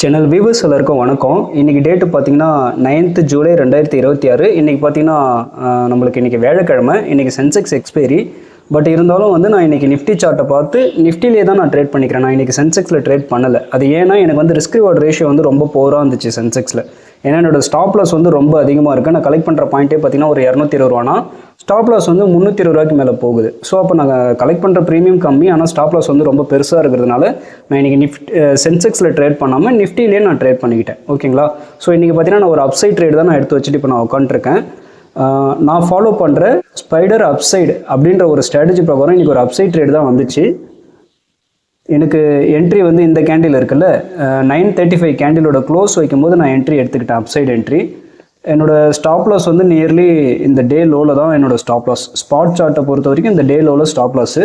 Channel viewers எல்லாருக்கும் வணக்கம். இன்றைக்கி டேட்டு பார்த்தீங்கன்னா 9th ஜூலை 2026. இன்றைக்கி பார்த்தீங்கன்னா நம்மளுக்கு இன்றைக்கி வியாழக்கிழமை. இன்றைக்கி சென்செக்ஸ் எக்ஸ்பைரி. பட் இருந்தாலும் வந்து நான் இன்றைக்கி நிஃப்டி சார்ட்டை பார்த்து நிஃப்டிலே தான் நான் ட்ரேட் பண்ணிக்கிறேன். நான் இன்றைக்கி சென்செக்ஸில் ட்ரேட் பண்ணலை. அது ஏன்னா எனக்கு வந்து ரிஸ்க் ரிவார்ட் ரேஷியோ வந்து ரொம்ப போராக இருந்துச்சு சென்செக்ஸில். ஏன்னா என்னோட ஸ்டாப் லாஸ் வந்து ரொம்ப அதிகமாக இருக்குது. நான் கலெக்ட் பண்ணுற பாயிண்ட்டே பார்த்தீங்கன்னா ஒரு 220 ரூபானா, ஸ்டாப் லாஸ் வந்து 320 ரூபாய்க்கு மேலே போகுது. ஸோ அப்போ நாங்கள் கலெக்ட் பண்ணுற ப்ரீமியம் கம்மி, ஆனால் ஸ்டாப் லாஸ் வந்து ரொம்ப பெருசாக இருக்கிறதுனால நான் இன்றைக்கி சென்செக்ஸில் ட்ரேட் பண்ணாமல் நிஃப்டிலே நான் ட்ரேட் பண்ணிக்கிட்டேன். ஓகேங்களா? ஸோ இன்றைக்கி பார்த்தீங்கன்னா நான் ஒரு அப்சைட் ட்ரேட் தான் நான் எடுத்து வச்சுட்டு இப்போ நான் உட்காந்துருக்கேன். நான் ஃபாலோ பண்ணுற ஸ்பைடர் அப்சைடு அப்படின்ற ஒரு ஸ்ட்ராட்டஜி பிரகாரம் இன்றைக்கி ஒரு அப்சைட் ட்ரேட் தான் வந்துச்சு. எனக்கு என்ட்ரி வந்து இந்த கேண்டில் இருக்குல்ல, 935 கேண்டிலோட க்ளோஸ் வைக்கும்போது நான் என்ட்ரி எடுத்துக்கிட்டேன், அப்சைடு என்ட்ரி. என்னோடய ஸ்டாப் லாஸ் வந்து நியர்லி இந்த டே லோவில் தான் என்னோடய ஸ்டாப் லாஸ். ஸ்பாட் சார்ட்டை பொறுத்த வரைக்கும் இந்த டே லோவில் ஸ்டாப் லாஸு.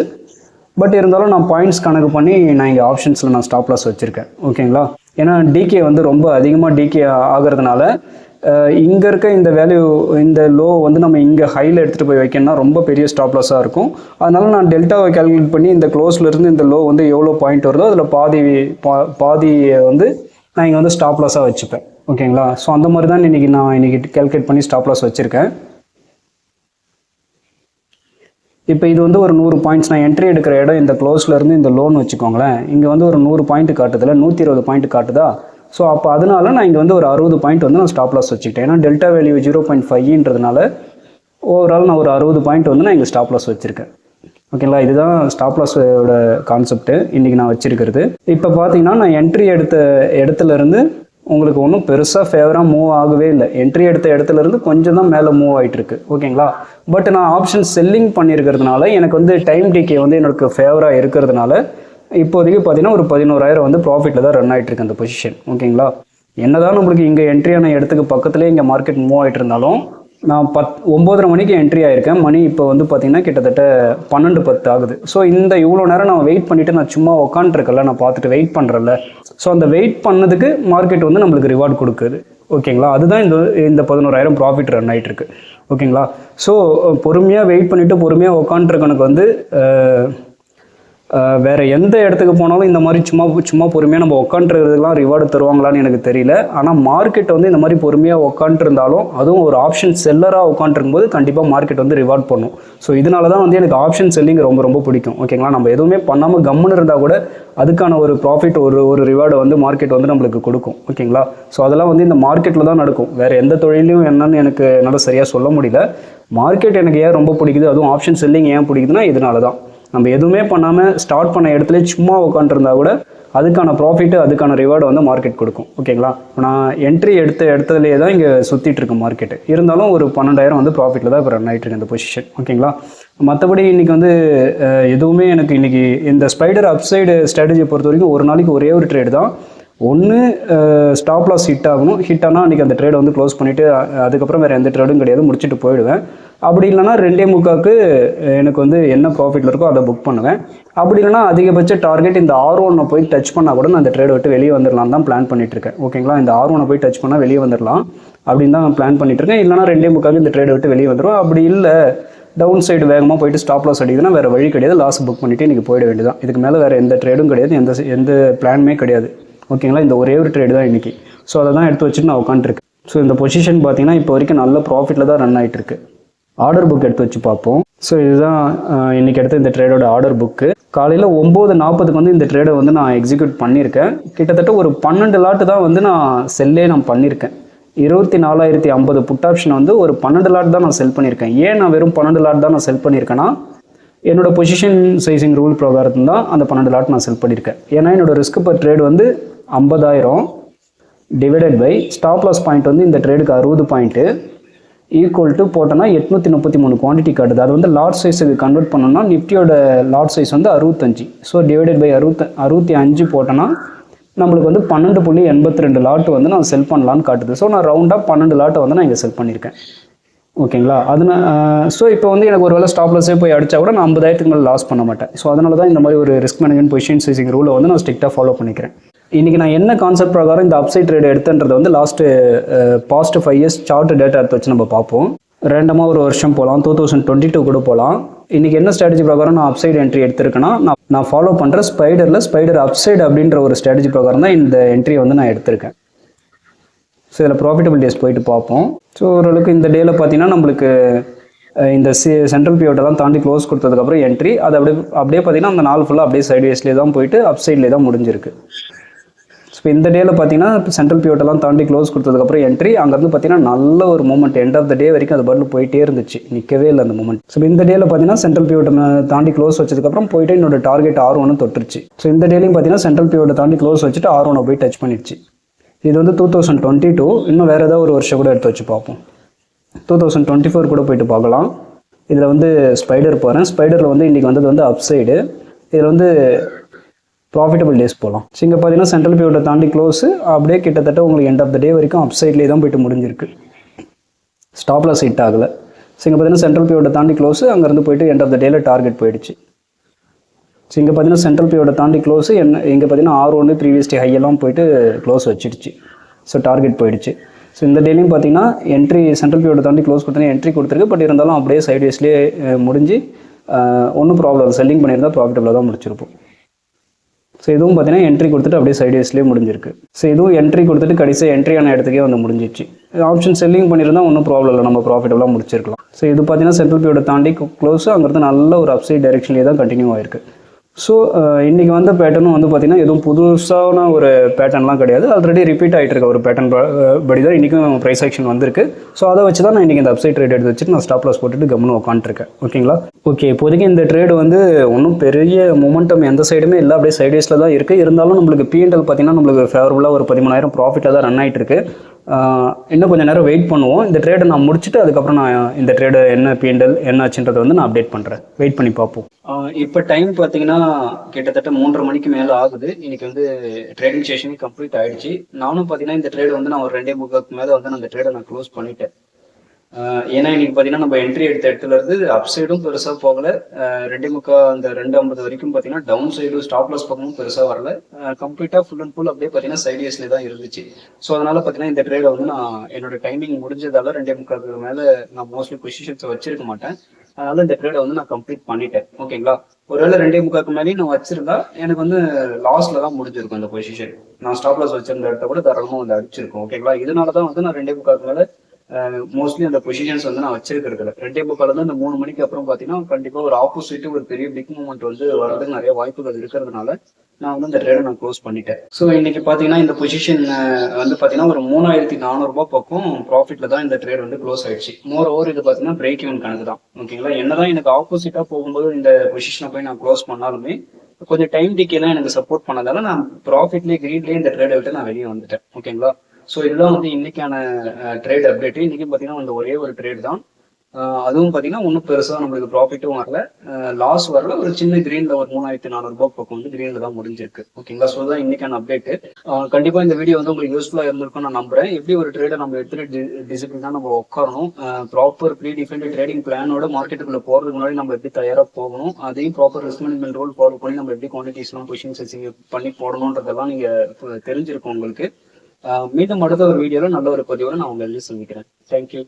பட் இருந்தாலும் நான் பாயிண்ட்ஸ் கணக்கு பண்ணி நான் இங்கே ஆப்ஷன்ஸில் நான் ஸ்டாப் லாஸ் வச்சுருக்கேன். ஓகேங்களா? ஏன்னா டிகே வந்து ரொம்ப அதிகமாக டிகே ஆகிறதுனால இங்கே இருக்க இந்த வேல்யூ, இந்த லோ வந்து நம்ம இங்கே ஹையில் எடுத்துகிட்டு போய் வைக்கணும்னா ரொம்ப பெரிய ஸ்டாப் லாஸாக இருக்கும். அதனால் நான் டெல்டாவை கால்குலேட் பண்ணி இந்த க்ளோஸ்லேருந்து இந்த லோ வந்து எவ்வளோ பாயிண்ட் வருதோ அதில் பாதியை வந்து நான் இங்கே வந்து ஸ்டாப் லாஸாக வச்சுப்பேன். ஓகேங்களா? ஸோ அந்த மாதிரி தான் நான் இன்றைக்கி கால்குலேட் பண்ணி ஸ்டாப் லாஸ் வச்சுருக்கேன். இப்போ இது வந்து ஒரு 100 பாயிண்ட்ஸ் நான் என்ட்ரி எடுக்கிற இடம் இந்த க்ளோஸ்லேருந்து இந்த லோன்னு வச்சுக்கோங்களேன். இங்கே வந்து ஒரு 100 பாயிண்ட் காட்டுதில்ல, 120 பாயிண்ட் காட்டுதா? ஸோ அப்போ அதனால நான் இங்கே வந்து ஒரு 60 பாயிண்ட் வந்து நான் ஸ்டாப் லாஸ் வச்சுக்கிட்டேன். ஏன்னா டெல்டா வேல்யூ 0.5ன்றதுனால ஓவரால் நான் ஒரு 60 பாயிண்ட் வந்து நான் இங்கே ஸ்டாப் லாஸ் வச்சுருக்கேன். ஓகேங்களா? இதுதான் ஸ்டாப் லாஸோட கான்செப்ட்டு இன்றைக்கி நான் வச்சுருக்கிறது. இப்போ பார்த்தீங்கன்னா நான் என்ட்ரி எடுத்த இடத்துலேருந்து உங்களுக்கு ஒன்றும் பெருசாக ஃபேவராக மூவ் ஆகவே இல்லை. என்ட்ரி எடுத்த இடத்துலேருந்து கொஞ்சம் தான் மேலே மூவ் ஆகிட்டுருக்கு. ஓகேங்களா? பட் நான் ஆப்ஷன் செல்லிங் பண்ணியிருக்கிறதுனால எனக்கு வந்து டைம் டிகே வந்து எனக்கு ஃபேவராக இருக்கிறதுனால இப்போதைக்கு பார்த்தீங்கன்னா ஒரு 11,000 வந்து ப்ராஃபிட்டில் தான் ரன் ஆகிட்டு இருக்கு அந்த பொசிஷன். ஓகேங்களா? என்னதான் நம்மளுக்கு இங்கே என்ட்ரியான இடத்துக்கு பக்கத்துலேயே இங்கே மார்க்கெட் மூவ் ஆகிட்டு இருந்தாலும் நான் 9:30 மணிக்கு என்ட்ரி ஆகிருக்கேன். மணி இப்போ வந்து பார்த்திங்கன்னா கிட்டத்தட்ட 12:10 ஆகுது. ஸோ இந்த இவ்வளோ நேரம் நான் வெயிட் பண்ணிவிட்டு நான் சும்மா உட்காந்துருக்கல, நான் பார்த்துட்டு வெயிட் பண்ணுறல. ஸோ அந்த வெயிட் பண்ணதுக்கு மார்க்கெட் வந்து நம்மளுக்கு ரிவார்ட் கொடுக்குது. ஓகேங்களா? அதுதான் இந்த 11,000 ப்ராஃபிட் ரன் ஆகிட்டு இருக்கு. ஓகேங்களா? ஸோ பொறுமையாக வெயிட் பண்ணிவிட்டு பொறுமையாக உட்காந்துருக்கனுக்கு வந்து வேறு எந்த இடத்துக்கு போனாலும் இந்த மாதிரி சும்மா பொறுமையாக நம்ம உட்காந்துருக்கிறதுலாம் ரிவார்டு தருவாங்களான்னு எனக்கு தெரியல. ஆனால் மார்க்கெட் வந்து இந்த மாதிரி பொறுமையாக உட்காந்துருந்தாலும், அதுவும் ஒரு ஆப்ஷன் செல்லராக உட்காந்துருக்கும்போது கண்டிப்பாக மார்க்கெட் வந்து ரிவார்ட் பண்ணும். ஸோ இதனால தான் வந்து எனக்கு ஆப்ஷன் செல்லிங் ரொம்ப ரொம்ப பிடிக்கும். ஓகேங்களா? நம்ம எதுவுமே பண்ணாமல் கம்முன்னு இருந்தால் கூட அதுக்கான ஒரு ப்ராஃபிட் ஒரு ரிவார்டை வந்து மார்க்கெட் வந்து நம்மளுக்கு கொடுக்கும். ஓகேங்களா? ஸோ அதெல்லாம் வந்து இந்த மார்க்கெட்டில் தான் நடக்கும். வேறு எந்த தொழிலையும் என்னன்னு எனக்கு என்னால் சரியாக சொல்ல முடியல. மார்க்கெட் எனக்கு ஏன் ரொம்ப பிடிக்குது, அதுவும் ஆப்ஷன் செல்லிங் ஏன் பிடிக்குதுன்னா இதனால தான். நம்ம எதுவுமே பண்ணாமல் ஸ்டார்ட் பண்ண இடத்துல சும்மா உட்காந்துருந்தா கூட அதுக்கான ப்ராஃபிட்டு, அதுக்கான ரிவார்டு வந்து மார்க்கெட் கொடுக்கும். ஓகேங்களா? நான் என்ட்ரி எடுத்த இடத்துலேயே தான் இங்கே சுற்றிட்டு இருக்கேன் மார்க்கெட்டு. இருந்தாலும் ஒரு 12,000 வந்து ப்ராஃபிட்டில் தான் இப்போ ரன் ஆகிட்டு இருக்கு இந்த பொசிஷன். ஓகேங்களா? மற்றபடி இன்றைக்கி வந்து எதுவுமே எனக்கு இன்றைக்கி இந்த ஸ்பைடர் அப்சைடு ஸ்ட்ராட்டஜியை பொறுத்த வரைக்கும் ஒரு நாளைக்கு ஒரே ஒரு ட்ரேடு தான். ஒன்று ஸ்டாப் லாஸ் ஹிட் ஆகணும். ஹிட் ஆனால் அன்றைக்கி அந்த ட்ரேடை வந்து க்ளோஸ் பண்ணிவிட்டு அதுக்கப்புறம் வேறு எந்த ட்ரேடும் கிடையாது, முடிச்சுட்டு போயிடுவேன். அப்படி இல்லைனா 2.25க்கு எனக்கு வந்து என்ன ப்ராஃபிட்டில் இருக்கோ அதை புக் பண்ணுவேன். அப்படி இல்லைனா அதிகபட்ச டார்கெட் இந்த R1 போய் டச் பண்ணால் கூட நான் அந்த ட்ரேடை விட்டு வெளியே வந்துடலாம் தான் பிளான் பண்ணிட்டுருக்கேன். ஓகேங்களா? இந்த R1 போய் டச் பண்ணால் வெளியே வந்துடலாம் அப்படின்னு தான் நான் பிளான் பண்ணிட்டுருக்கேன். இல்லைனா 2.25க்கு இந்த ட்ரேடை விட்டு வெளியே வந்துடும். அப்படி இல்லை டவுன் சைடு வேகமாக போயிட்டு ஸ்டாப் லாஸ் அடிக்குதுன்னா வேறு வழி கிடையாது, லாஸ் புக் பண்ணிவிட்டு இன்றைக்கி போயிட வேண்டியதான். இதுக்கு மேலே வேறு எந்த ட்ரேடும் கிடையாது, எந்த பிளானுமே கிடையாது. ஓகேங்களா? இந்த ஒரே ஒரு ட்ரேடு தான் இன்றைக்கி. ஸோ அதை தான் எடுத்து வச்சுட்டு நான் உட்காந்துருக்கேன். ஸோ இந்த பொசிஷன் பார்த்தீங்கன்னா இப்போ வரைக்கும் நல்ல ப்ராஃபிட்டில் தான் ரன் ஆகிட்டு இருக்கு. ஆர்டர் புக் எடுத்து வச்சு பார்ப்போம். ஸோ இதுதான் இன்றைக்கி எடுத்த இந்த ட்ரேடோட ஆர்டர் புக்கு. காலையில் 9:40க்கு வந்து இந்த ட்ரேடை வந்து நான் எக்ஸிக்யூட் பண்ணியிருக்கேன். கிட்டத்தட்ட ஒரு 12 லாட்டு தான் வந்து நான் பண்ணியிருக்கேன். 24,050 புட் ஆப்ஷன் வந்து ஒரு 12 லாட் தான் நான் செல் பண்ணியிருக்கேன். ஏன் நான் வெறும் 12 லாட் தான் நான் செல் பண்ணியிருக்கேன்னா, என்னோடய பொசிஷன் சைசிங் ரூல் பிரகாரத்தில் தான் அந்த 12 லாட் நான் செல் பண்ணியிருக்கேன். ஏன்னா என்னோடய ரிஸ்க் பர் ட்ரேட் வந்து 50,000 divided by stop loss point வந்து இந்த ட்ரேடுக்கு 60 பாயிண்ட்டு ஈக்குவல் டு போட்டோன்னா 833 குவான்டிட்டி காட்டுது. அது வந்து லாட் சைஸுக்கு கன்வெர்ட் பண்ணோம்னா நிஃப்டியோட லாட் சைஸ் வந்து 65. ஸோ டிவைடட் பை 65 போட்டோன்னா நம்மளுக்கு வந்து 12.82 லாட் வந்து நான் செல் பண்ணலான்னு காட்டுது. ஸோ நான் ரவுண்டாக 12 லாட்டை வந்து நான் இங்கே செல் பண்ணியிருக்கேன். ஓகேங்களா? ஸோ இப்போ வந்து எனக்கு ஒரு வேளை ஸ்டாப் லாஸே போய் அடித்தா கூட நான் 50,000க்கு மேலே லாஸ் பண்ண மாட்டேன். ஸோ அதனால தான் இந்த மாதிரி ஒரு ரிஸ்க் மேனேஜ்மெண்ட் பொசிஷன் சைசிங் ரூலை வந்து நான் ஸ்ட்ரிக்டாக ஃபாலோ பண்ணிக்கிறேன். இன்றைக்கி நான் என்ன கான்செப்ட் பிரகாரம் இந்த அப்சைட் ட்ரேட் எடுத்துன்றது வந்து பாஸ்ட் 5 இயர்ஸ் சார்ட் டேட்டா எடுத்து வச்சு நம்ம பார்ப்போம். ரேண்டமாக ஒரு வருஷம் போகலாம், 2022 கூட போகலாம். இன்றைக்கி என்ன ஸ்ட்ராட்டஜி பிரகாரம் நான் அப்சைடு என்ட்ரி எடுத்திருக்கேன்னா, நான் ஃபாலோ பண்ணுற ஸ்பைடர் அப்சைடு அப்படின்ற ஒரு ஸ்ட்ராட்டஜி பிரகாரம் தான் இந்த என்ட்ரியை வந்து நான் எடுத்திருக்கேன். ஸோ இதில் ப்ராஃபிட்டபிள் டேஸ் போயிட்டு பார்ப்போம். ஸோ ஓரளவுக்கு இந்த டேயில் பார்த்தீங்கன்னா நம்மளுக்கு இந்த சென்ட்ரல் பிவோட்டெல்லாம் தாண்டி க்ளோஸ் கொடுத்ததுக்கப்புறம் என்ட்ரி அது அப்படியே பார்த்தீங்கன்னா அந்த நாள் ஃபுல்லாக அப்படியே சைட்வேஸ்லேயே தான் போயிட்டு அப்சைட்லேயே தான் முடிஞ்சிருக்கு. ஸோ இந்த டேயில் பார்த்தீங்கன்னா சென்ட்ரல் பிவோட்டெல்லாம் தாண்டி க்ளோஸ் கொடுத்ததுக்கப்புறம் என்ட்ரி அங்கேருந்து பார்த்தீங்கன்னா நல்ல ஒரு மூமெண்ட் எண்ட் ஆஃப் த டே வரைக்கும் அது பாட்டில் போயிட்டே இருந்துச்சு, நிற்கவே இல்லை அந்த மூமெண்ட். ஸோ இந்த டேயில் பார்த்தீங்கன்னா சென்ட்ரல் பிவோட்டை தாண்டி க்ளோஸ் வச்சதுக்கப்புறம் போயிட்டு என்னோட டார்கெட் R1 தொட்டுருச்சு. ஸோ இந்த டேலையும் பார்த்தீங்கன்னா சென்ட்ரல் பிவோட்டை தாண்டி க்ளோஸ் வச்சுட்டு R1 போய் டச் பண்ணிடுச்சு. இது வந்து 2022. இன்னும் வேறு ஏதாவது ஒரு வருஷம் கூட எடுத்து வச்சு பார்ப்போம். 2024 கூட போயிட்டு பார்க்கலாம். இதில் வந்து ஸ்பைடர் போகிறேன். ஸ்பைடரில் வந்து இன்றைக்கி வந்தது வந்து அப்சைடு. இதில் வந்து ப்ராஃபிட்டபிள் டேஸ் போகலாம். ஸோ இங்கே பார்த்தீங்கன்னா சென்ட்ரல் பிவோட்டை தாண்டி க்ளோஸு அப்படியே கிட்டத்தட்ட உங்களுக்கு எண்ட் ஆஃப் த டே வரைக்கும் அப்சைட்லேயே தான் போயிட்டு முடிஞ்சிருக்கு. ஸ்டாப்லாஸ் ஹிட் ஆகலை. ஸோ இங்கே பார்த்தீங்கன்னா சென்ட்ரல் பிவோட்டை தாண்டி க்ளோஸு அங்கேருந்து போயிட்டு எண்ட் ஆஃப் த டேயில் டார்கெட் போயிடுச்சு. ஸோ இங்கே பார்த்தீங்கன்னா சென்ட்ரல் பிவோட தாண்டி க்ளோஸு இங்கே பார்த்தீங்கன்னா R1 ப்ரீவியஸ் டே ஹையெல்லாம் போயிட்டு க்ளோஸ் வச்சிடுச்சு. ஸோ டார்கெட் போயிடுச்சு. ஸோ இந்த டேலையும் பார்த்தீங்கன்னா என்ட்ரி சென்ட்ரல் பிவோட தாண்டி க்ளோஸ் கொடுத்தீங்கன்னா என்ட்ரி கொடுத்துருக்கு. பட் இருந்தாலும் அப்படியே சைட்வேஸ்லேயே முடிஞ்சு ஒன்றும் ப்ராப்ளம் இல்லை. செல்லிங் பண்ணியிருந்தால் ப்ராஃபிட்டபிளாக தான் முடிச்சிருப்போம். ஸோ இதுவும் பார்த்தீங்கன்னா என்ட்ரி கொடுத்துட்டு அப்படியே சைட்வேஸ்லேயே முடிஞ்சிருக்கு. ஸோ இதுவும் என்ட்ரி கொடுத்துட்டு கடைசியாக என்ட்ரியான இடத்துக்கே வந்து முடிஞ்சிச்சு. ஆப்ஷன் செல்லிங் பண்ணியிருந்தால் ஒன்றும் ப்ராப்ளம் இல்லை, நம்ம ப்ராஃபிட்டபிளாக முடிச்சிருக்கலாம். ஸோ இது பார்த்தீங்கன்னா சென்ட்ரல் பிவோட தாண்டி க்ளோஸு அங்கேருந்து நல்ல ஒரு அப்சைட் டைரெக்ஷன்லேயே தான் கண்டினியூ ஆயிருக்கு. ஸோ இன்றைக்கி வந்த பேட்டர்னும் வந்து பார்த்திங்கன்னா எதுவும் புதுசான ஒரு பேட்டர்ன்லாம் கிடையாது. ஆல்ரெடி ரிப்பீட் ஆகிட்டு இருக்க ஒரு பேட்டர்ன் படி தான் இன்றைக்கும் ப்ரைஸ் ஆக்ஷன் வந்திருக்கு. ஸோ அதை வச்சு தான் நான் இன்றைக்கி இந்த அப்சைட் ட்ரேட் எடுத்து வச்சுட்டு நான் ஸ்டாப் லாஸ் போட்டுட்டு கம்முன்னு உட்காந்துருக்கேன். ஓகேங்களா? ஓகே, இப்போதைக்கு இந்த ட்ரேடு வந்து ஒன்றும் பெரிய மொமெண்டம் எந்த சைடுமே இல்லை, அப்படியே சைடேஸில் தான் இருக்குது. இருந்தாலும் நம்மளுக்கு P&L பார்த்திங்கன்னா நம்மளுக்கு ஃபேவரபுளாக ஒரு 13,000 ப்ராஃபிட்டாக தான் ரன் ஆகிட்டு இருக்கு. இன்னும் கொஞ்சம் நேரம் வெயிட் பண்ணுவோம். இந்த ட்ரேடை நான் முடிச்சுட்டு அதுக்கப்புறம் நான் இந்த ட்ரேடு என்ன P&L என்ன ஆச்சுன்றதை வந்து நான் அப்டேட் பண்ணுறேன். வெயிட் பண்ணி பார்ப்போம். இப்போ டைம் பார்த்தீங்கன்னா கிட்டத்தட்ட 3:30 மணிக்கு மேலே ஆகுது. இன்னைக்கு வந்து ட்ரேடிங் செஷன் கம்ப்ளீட் ஆயிடுச்சு. நானும் பார்த்தீங்கன்னா இந்த ட்ரேடு வந்து நான் ஒரு 2:45 மேலே வந்து அந்த ட்ரேடை நான் க்ளோஸ் பண்ணிட்டேன். ஏன்னா இன்னைக்கு பார்த்தீங்கன்னா நம்ம என்ட்ரி எடுத்த இடத்துல இருந்து அப் சைடும் பெருசாக போகலை, 2:45 அந்த 2:50 வரைக்கும் பார்த்தீங்கன்னா டவுன் சைடும் ஸ்டாப் லாஸ் பக்கமும் பெருசாக வரல. கம்ப்ளீட்டாக ஃபுல் அண்ட் ஃபுல் அப்படியே பார்த்தீங்கன்னா சைடியஸ்லேயே தான் இருந்துச்சு. ஸோ அதனால பார்த்தீங்கன்னா இந்த ட்ரேடை வந்து நான் என்னோட டைமிங் முடிஞ்சதால 2:45 மேலே நான் மோஸ்ட்லி பொசிஷன்ஸை வச்சிருக்க மாட்டேன். அதனால இந்த ட்ரேடை வந்து நான் கம்ப்ளீட் பண்ணிட்டேன். ஓகேங்களா? ஒருவேளை 2:45 மேலேயும் நான் வச்சிருந்தா எனக்கு வந்து லாஸ்ல தான் முடிஞ்சிருக்கும் இந்த பொசிஷன். நான் ஸ்டாப் லாஸ் வச்சிருந்த இடத்த கூட தாராளமாக வந்து அடிச்சிருக்கோம். ஓகேங்களா? இதனால தான் வந்து நான் 2:45 மேலே மோஸ்ட்லி அந்த பொசிஷன்ஸ் வந்து நான் வச்சிருக்கிறதுல 2:45 இந்த 3 மணிக்கு அப்புறம் பார்த்தீங்கன்னா கண்டிப்பாக ஒரு ஆப்போசிட் ஒரு பெரிய பிக் மூமெண்ட் வந்து வரதுக்கு நிறைய வாய்ப்புகள் இருக்கிறதுனால நான் வந்து இந்த ட்ரேடை நான் க்ளோஸ் பண்ணிட்டேன். ஸோ இன்னைக்கு பார்த்தீங்கன்னா இந்த பொசிஷன் வந்து பார்த்தீங்கன்னா ஒரு 3,400 பக்கம் ப்ராஃபிட்ல தான் இந்த ட்ரேட் வந்து க்ளோஸ் ஆயிடுச்சு. மோர் ஓவர் இது பார்த்தீங்கன்னா பிரேக் ஈவன் கணக்கு தான். ஓகேங்களா? என்னதான் எனக்கு ஆப்போசிட்டா போகும்போது இந்த பொசிஷனை போய் நான் க்ளோஸ் பண்ணாலுமே கொஞ்சம் டைம் டிக்கெல்லாம் எனக்கு சப்போர்ட் பண்ணதால நான் ப்ராஃபிட்லேயே கிரீன்லேயே இந்த ட்ரேடை விட்டு நான் வெளியே வந்துட்டேன். ஓகேங்களா? ஸோ இதுதான் வந்து இன்னைக்கான ட்ரேட் அப்டேட். இன்னைக்கு பார்த்தீங்கன்னா அந்த ஒரே ஒரு ட்ரேட் தான். அதுவும் பார்த்தீங்கன்னா ஒன்றும் பெருசாக நம்மளுக்கு ப்ராஃபிட்டும் வரல, லாஸ் வரல. ஒரு சின்ன கிரீனில் ஒரு 3,400 பக்கம் வந்து கிரீனில் தான் முடிஞ்சிருக்கு. ஓகேங்களா? ஸோ தான் இன்னைக்கான அப்டேட்டு. கண்டிப்பாக இந்த வீடியோ வந்து உங்களுக்கு யூஸ்ஃபுல்லாக இருந்திருக்கும் நான் நம்புறேன். எப்படி ஒரு ட்ரேடை நம்ம எடுத்துகிட்டு டிசிப்ளினாக நம்ம உட்காரணும், ப்ராப்பர் ப்ரீ டிஃபைன்டு ட்ரேடிங் பிளானோட மார்க்கெட்டுக்குள்ளே போகிறதுக்கு முன்னாடி நம்ம எப்படி தயாராக போகணும், அதையும் proper risk management rule follow பண்ணி நம்ம எப்படி குவான்டிட்டிஸ்லாம் பொசிஷன்ஸ் பண்ணி போடணுன்றதெல்லாம் நீங்கள் தெரிஞ்சிருக்கும் உங்களுக்கு. மீண்டும் அடுத்த ஒரு வீடியோவில் நல்ல ஒரு பதிவோட நான் உங்களை சந்திக்கிறேன். தேங்க்யூ.